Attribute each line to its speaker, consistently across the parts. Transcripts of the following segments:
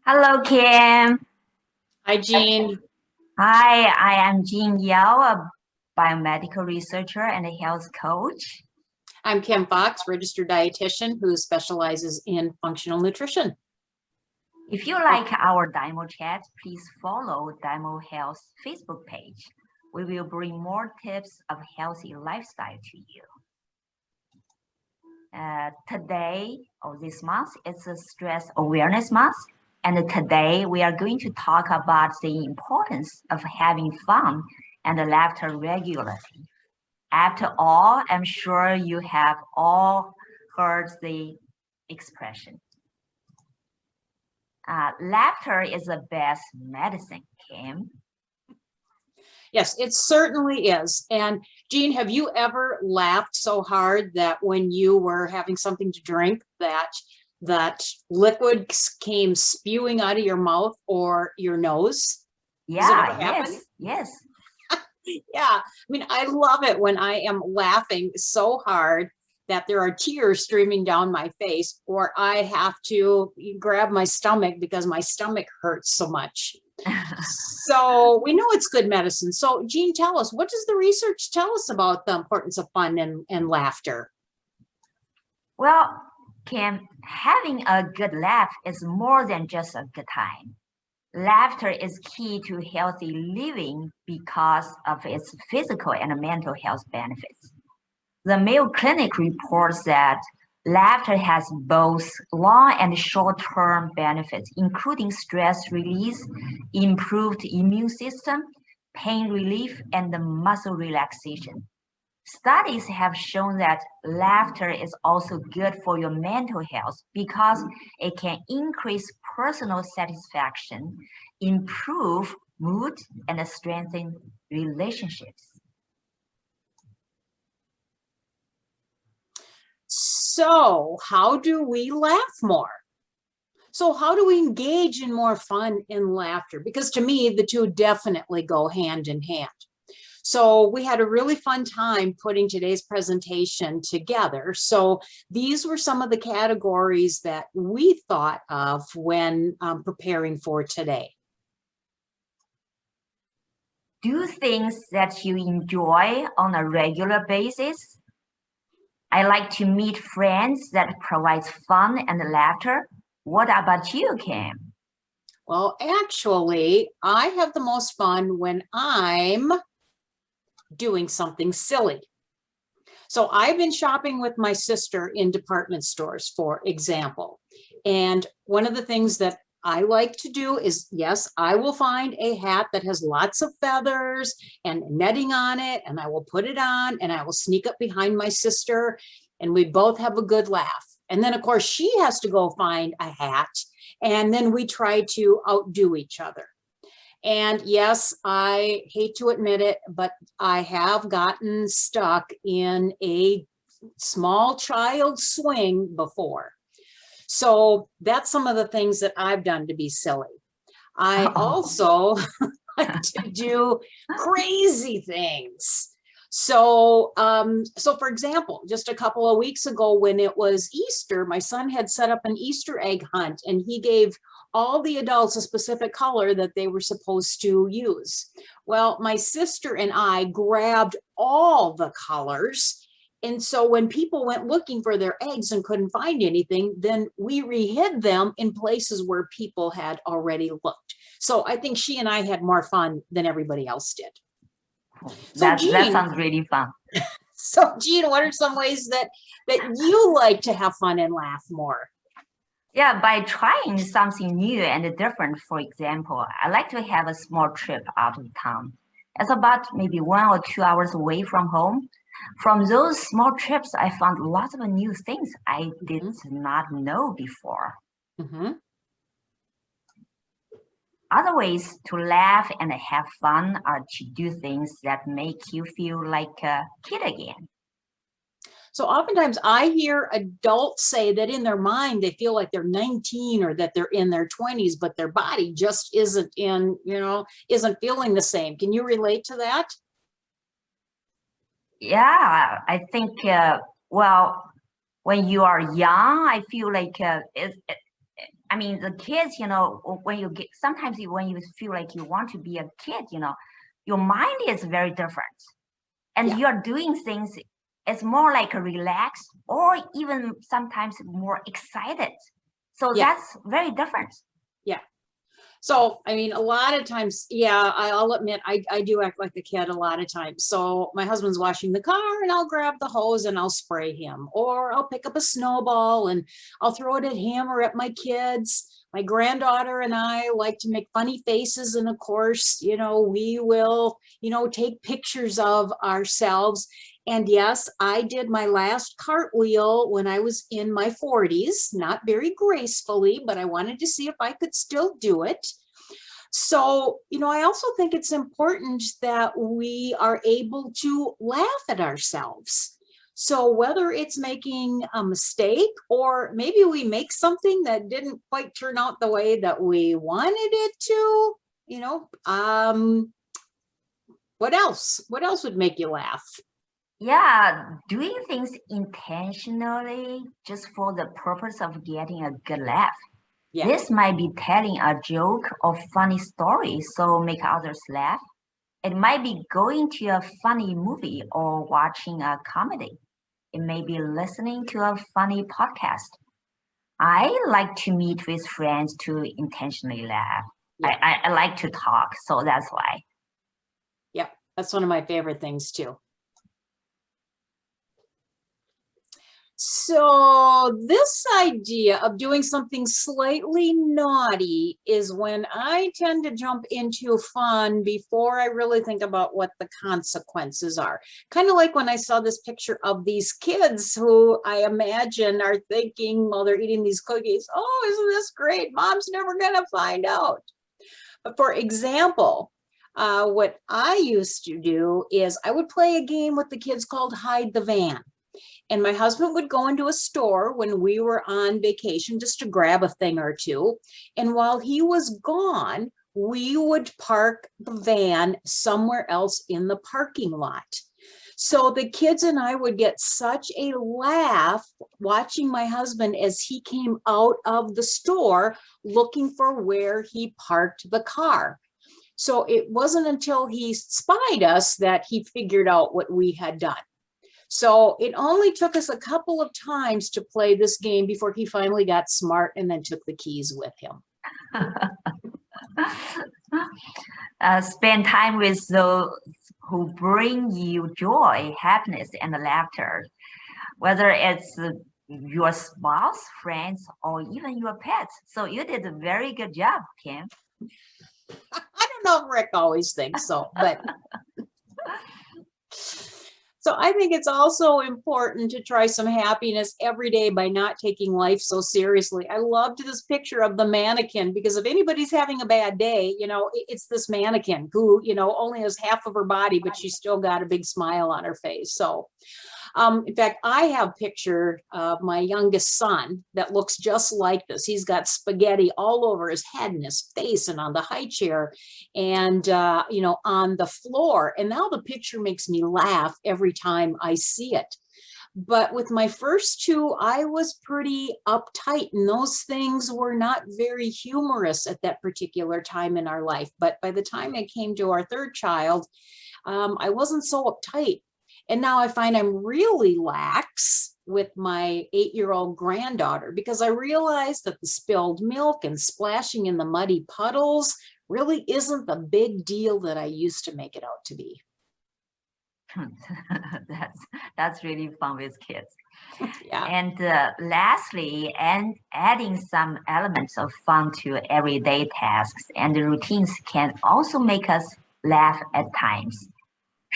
Speaker 1: Hello, Kim.
Speaker 2: Hi, Jean.
Speaker 1: Hi, I am Jean Yao, a biomedical researcher and a health coach.
Speaker 2: I'm Kim Fox, registered dietitian who specializes in functional nutrition.
Speaker 1: If you like our Dymo chat, please follow Dymo Health Facebook page. We will bring more tips of healthy lifestyle to you. Today, or this month, it's a stress awareness month. And today we are going to talk about the importance of having fun and laughter regularly. After all, I'm sure you have all heard the expression. Laughter is the best medicine, Kim.
Speaker 2: Yes, it certainly is. And Jean, have you ever laughed so hard that when you were having something to drink that liquid came spewing out of your mouth or your nose?
Speaker 1: Yeah, yes.
Speaker 2: Yeah, I mean, I love it when I am laughing so hard that there are tears streaming down my face, or I have to grab my stomach because my stomach hurts so much. So we know it's good medicine. So Jean, tell us, what does the research tell us about the importance of fun and laughter?
Speaker 1: Well, Kim, having a good laugh is more than just a good time. Laughter is key to healthy living because of its physical and mental health benefits. The Mayo Clinic reports that laughter has both long and short-term benefits, including stress release, improved immune system, pain relief, and muscle relaxation. Studies have shown that laughter is also good for your mental health because it can increase personal satisfaction, improve mood, and strengthen relationships.
Speaker 2: So how do we laugh more? So how do we engage in more fun and laughter? Because to me, the two definitely go hand in hand. So we had a really fun time putting today's presentation together. So these were some of the categories that we thought of when preparing for today.
Speaker 1: Do things that you enjoy on a regular basis. I like to meet friends that provides fun and laughter. What about you, Kim?
Speaker 2: Well, actually, I have the most fun when I'm doing something silly. So I've been shopping with my sister in department stores, for example. And one of the things that I like to do is, yes, I will find a hat that has lots of feathers and netting on it, and I will put it on and I will sneak up behind my sister and we both have a good laugh. And then of course she has to go find a hat and then we try to outdo each other. And yes, I hate to admit it, but I have gotten stuck in a small child swing before. So that's some of the things that I've done to be silly. I also like to do crazy things. So for example, just a couple of weeks ago when it was Easter, my son had set up an Easter egg hunt and he gave all the adults a specific color that they were supposed to use. Well, my sister and I grabbed all the colors. And so when people went looking for their eggs and couldn't find anything, then we rehid them in places where people had already looked. So I think she and I had more fun than everybody else did.
Speaker 1: So Jean, that sounds really fun.
Speaker 2: So Jean, what are some ways that you like to have fun and laugh more?
Speaker 1: Yeah, by trying something new and different. For example, I like to have a small trip out of town. It's about maybe 1 or 2 hours away from home. From those small trips, I found lots of new things I did not know before. Other ways to laugh and have fun are to do things that make you feel like a kid again.
Speaker 2: So oftentimes I hear adults say that in their mind, they feel like they're 19 or that they're in their 20s, but their body just isn't isn't feeling the same. Can you relate to that?
Speaker 1: Yeah, I think, well, when you are young, I feel like I mean, the kids, when you get, sometimes when you feel like you want to be a kid, your mind is very different. And
Speaker 2: Yeah.
Speaker 1: you're doing things, it's more like a relaxed or even sometimes more excited. So
Speaker 2: Yeah.
Speaker 1: that's very different.
Speaker 2: Yeah. So, I mean, a lot of times, yeah, I'll admit I do act like a kid a lot of times. So my husband's washing the car and I'll grab the hose and I'll spray him, or I'll pick up a snowball and I'll throw it at him or at my kids. My granddaughter and I like to make funny faces. And of course, we will, take pictures of ourselves. And yes, I did my last cartwheel when I was in my 40s, not very gracefully, but I wanted to see if I could still do it. So, I also think it's important that we are able to laugh at ourselves. So whether it's making a mistake or maybe we make something that didn't quite turn out the way that we wanted it to, what else? What else would make you laugh?
Speaker 1: Yeah, doing things intentionally just for the purpose of getting a good laugh.
Speaker 2: Yeah.
Speaker 1: This might be telling a joke or funny story so make others laugh. It might be going to a funny movie or watching a comedy. It may be listening to a funny podcast. I like to meet with friends to intentionally laugh.
Speaker 2: Yeah.
Speaker 1: I like to talk, so that's why.
Speaker 2: Yeah, that's one of my favorite things too. So this idea of doing something slightly naughty is when I tend to jump into fun before I really think about what the consequences are. Kind of like when I saw this picture of these kids who I imagine are thinking while they're eating these cookies, oh, isn't this great? Mom's never going to find out. But for example, what I used to do is I would play a game with the kids called Hide the Van. And my husband would go into a store when we were on vacation just to grab a thing or two. And while he was gone, we would park the van somewhere else in the parking lot. So the kids and I would get such a laugh watching my husband as he came out of the store looking for where he parked the car. So it wasn't until he spied us that he figured out what we had done. So it only took us a couple of times to play this game before he finally got smart and then took the keys with him.
Speaker 1: Spend time with those who bring you joy, happiness, and laughter, whether it's your spouse, friends, or even your pets. So you did a very good job, Kim.
Speaker 2: I don't know if Rick always thinks so, but so I think it's also important to try some happiness every day by not taking life so seriously. I loved this picture of the mannequin because if anybody's having a bad day, it's this mannequin who, only has half of her body, but she's still got a big smile on her face. So in fact, I have a picture of my youngest son that looks just like this. He's got spaghetti all over his head and his face and on the high chair and, on the floor. And now the picture makes me laugh every time I see it. But with my first two, I was pretty uptight and those things were not very humorous at that particular time in our life. But by the time I came to our third child, I wasn't so uptight. And now I find I'm really lax with my 8-year-old granddaughter because I realized that the spilled milk and splashing in the muddy puddles really isn't the big deal that I used to make it out to be.
Speaker 1: That's really fun with kids.
Speaker 2: Yeah.
Speaker 1: And lastly, and adding some elements of fun to everyday tasks and routines can also make us laugh at times.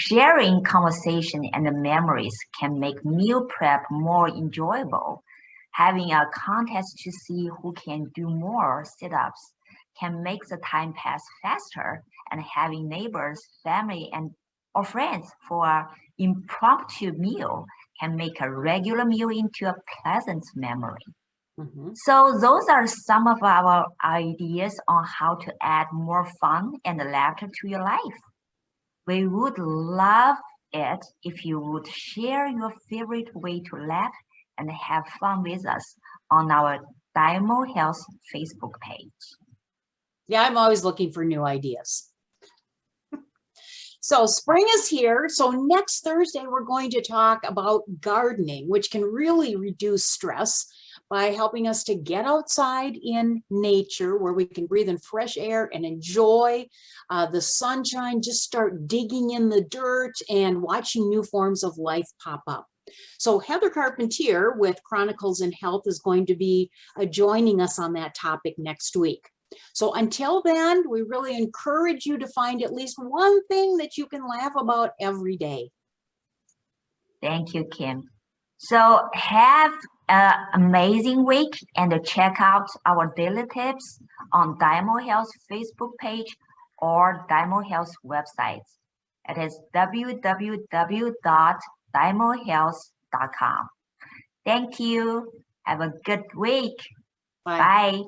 Speaker 1: Sharing conversation and memories can make meal prep more enjoyable. Having a contest to see who can do more sit-ups can make the time pass faster, and having neighbors, family, and or friends for an impromptu meal can make a regular meal into a pleasant memory.
Speaker 2: Mm-hmm.
Speaker 1: So those are some of our ideas on how to add more fun and laughter to your life. We would love it if you would share your favorite way to laugh and have fun with us on our Dymo Health Facebook page.
Speaker 2: Yeah, I'm always looking for new ideas. So spring is here. So next Thursday, we're going to talk about gardening, which can really reduce stress by helping us to get outside in nature where we can breathe in fresh air and enjoy the sunshine, just start digging in the dirt and watching new forms of life pop up. So Heather Carpentier with Chronicles in Health is going to be joining us on that topic next week. So until then, we really encourage you to find at least one thing that you can laugh about every day.
Speaker 1: Thank you, Kim. So have an amazing week and check out our daily tips on Dymo Health Facebook page or Dymo Health website. It is www.dymohealth.com. Thank you. Have a good week.
Speaker 2: Bye.
Speaker 1: Bye.